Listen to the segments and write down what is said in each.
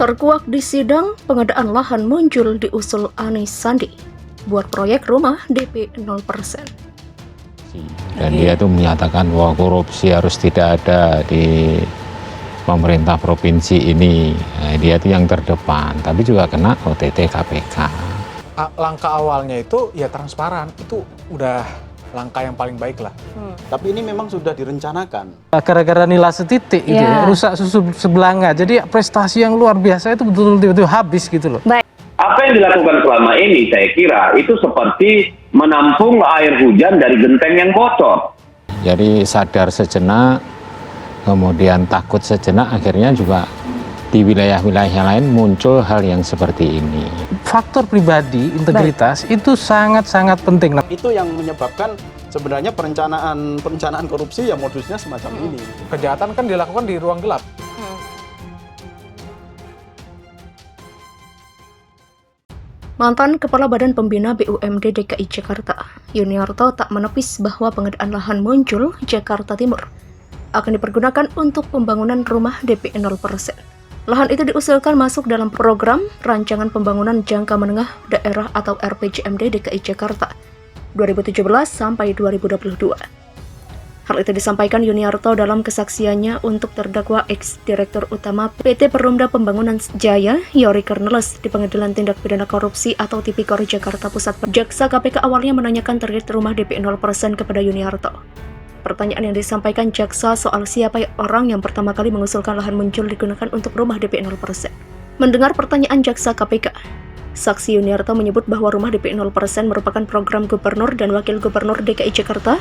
Terkuak di sidang, pengadaan lahan muncul diusul Anies Sandi buat proyek rumah DP 0%. Dan dia itu menyatakan bahwa korupsi harus tidak ada di pemerintah provinsi ini. Nah, dia itu yang terdepan, tapi juga kena OTT KPK. Langkah awalnya itu ya transparan, itu udah langkah yang paling baik lah. Tapi ini memang sudah direncanakan. Gara-gara nilai setitik gitu ya, rusak susu sebelanga. Jadi prestasi yang luar biasa itu betul-betul habis gitu loh. Baik. Apa yang dilakukan selama ini saya kira itu seperti menampung air hujan dari genteng yang bocor. Jadi sadar sejenak, kemudian takut sejenak, akhirnya juga di wilayah-wilayah lain muncul hal yang seperti ini. Faktor pribadi, integritas itu sangat-sangat penting. Itu yang menyebabkan sebenarnya perencanaan korupsi ya modusnya semacam ini. Kejahatan kan dilakukan di ruang gelap. Mantan Kepala Badan Pembina BUMD DKI Jakarta, Yuniarto, tak menepis bahwa pengadaan lahan muncul Jakarta Timur akan dipergunakan untuk pembangunan rumah DP 0%. Lahan itu diusulkan masuk dalam program Rancangan Pembangunan Jangka Menengah Daerah atau RPJMD DKI Jakarta 2017 sampai 2022. Hal itu disampaikan Yuniarto dalam kesaksiannya untuk terdakwa ex-direktur utama PT Perumda Pembangunan Jaya, Youri Cornelis, di Pengadilan Tindak Pidana Korupsi atau Tipikor Jakarta Pusat. Jaksa KPK awalnya menanyakan target rumah DP 0% kepada Yuniarto. Pertanyaan yang disampaikan jaksa soal siapa orang yang pertama kali mengusulkan lahan muncul digunakan untuk rumah DP 0%. Mendengar pertanyaan jaksa KPK, saksi Yuniarto menyebut bahwa rumah DP 0% merupakan program Gubernur dan Wakil Gubernur DKI Jakarta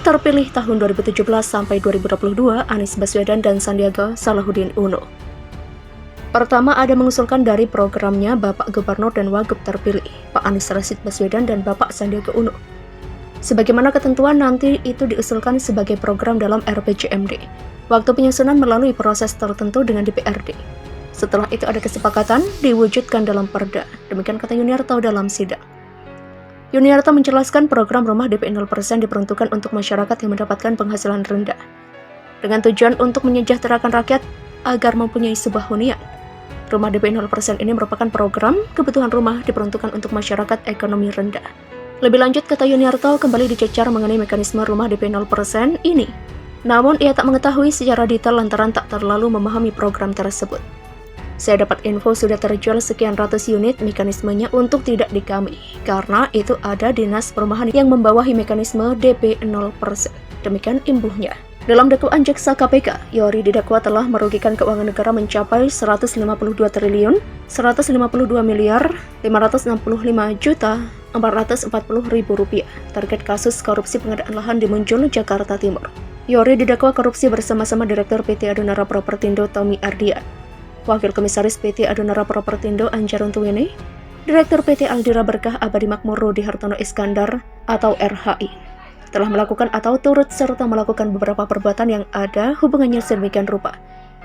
terpilih tahun 2017 sampai 2022 Anies Baswedan dan Sandiaga Salahuddin Uno. Pertama ada mengusulkan dari programnya Bapak Gubernur dan Wagub terpilih, Pak Anies Rashid Baswedan dan Bapak Sandiaga Uno. Sebagaimana ketentuan nanti itu diusulkan sebagai program dalam RPJMD. Waktu penyusunan melalui proses tertentu dengan DPRD. Setelah itu ada kesepakatan diwujudkan dalam perda. Demikian kata Yuniarto dalam sidang. Yuniarto menjelaskan program rumah DP 0% diperuntukkan untuk masyarakat yang mendapatkan penghasilan rendah. Dengan tujuan untuk menyejahterakan rakyat agar mempunyai sebuah hunian. Rumah DP 0% ini merupakan program kebutuhan rumah diperuntukkan untuk masyarakat ekonomi rendah. Lebih lanjut, kata Yuniarto kembali dicecar mengenai mekanisme rumah DP 0% ini. Namun, ia tak mengetahui secara detail lantaran tak terlalu memahami program tersebut. Saya dapat info sudah terjual sekian ratus unit, mekanismenya untuk tidak di kami, karena itu ada dinas perumahan yang membawahi mekanisme DP 0%. Demikian imbuhnya. Dalam dakwaan jaksa KPK, Youri didakwa telah merugikan keuangan negara mencapai 152 triliun 152 miliar 565 juta 440 ribu rupiah. Target kasus korupsi pengadaan lahan di Muncul, Jakarta Timur. Youri didakwa korupsi bersama-sama Direktur PT Adonara Propertindo Tommy Ardian, Wakil Komisaris PT Adonara Propertindo Anjarun Tuwene, Direktur PT Aldira Berkah Abadi Makmur Rudi Hartono Iskandar atau RHI, telah melakukan atau turut serta melakukan beberapa perbuatan yang ada hubungannya sedemikian rupa,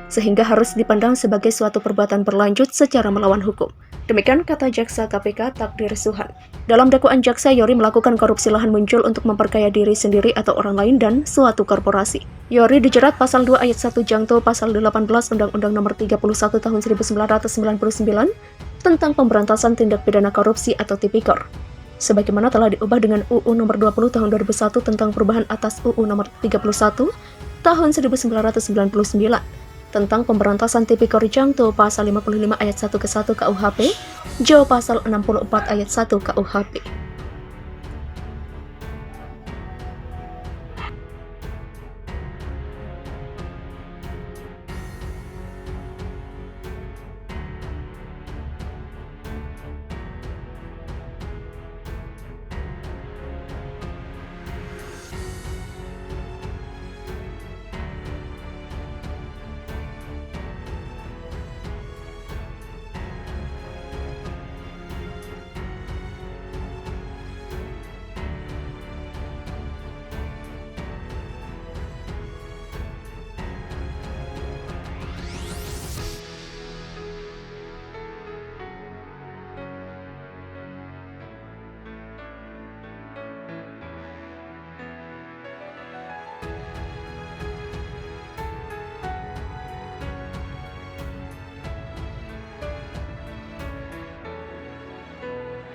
sehingga harus dipandang sebagai suatu perbuatan berlanjut secara melawan hukum. Demikian kata jaksa KPK Takdir Suhan. Dalam dakwaan jaksa, Youri melakukan korupsi lahan Muncul untuk memperkaya diri sendiri atau orang lain dan suatu korporasi. Youri dijerat pasal 2 ayat 1 Jangto pasal 18 Undang-Undang Nomor 31 Tahun 1999 tentang pemberantasan tindak pidana korupsi atau Tipikor. Sebagaimana telah diubah dengan UU Nomor 20 Tahun 2001 tentang perubahan atas UU Nomor 31 Tahun 1999 tentang pemberantasan Tipikor Jangto pasal 55 ayat 1 ke 1 KUHP, Jo pasal 64 ayat 1 KUHP.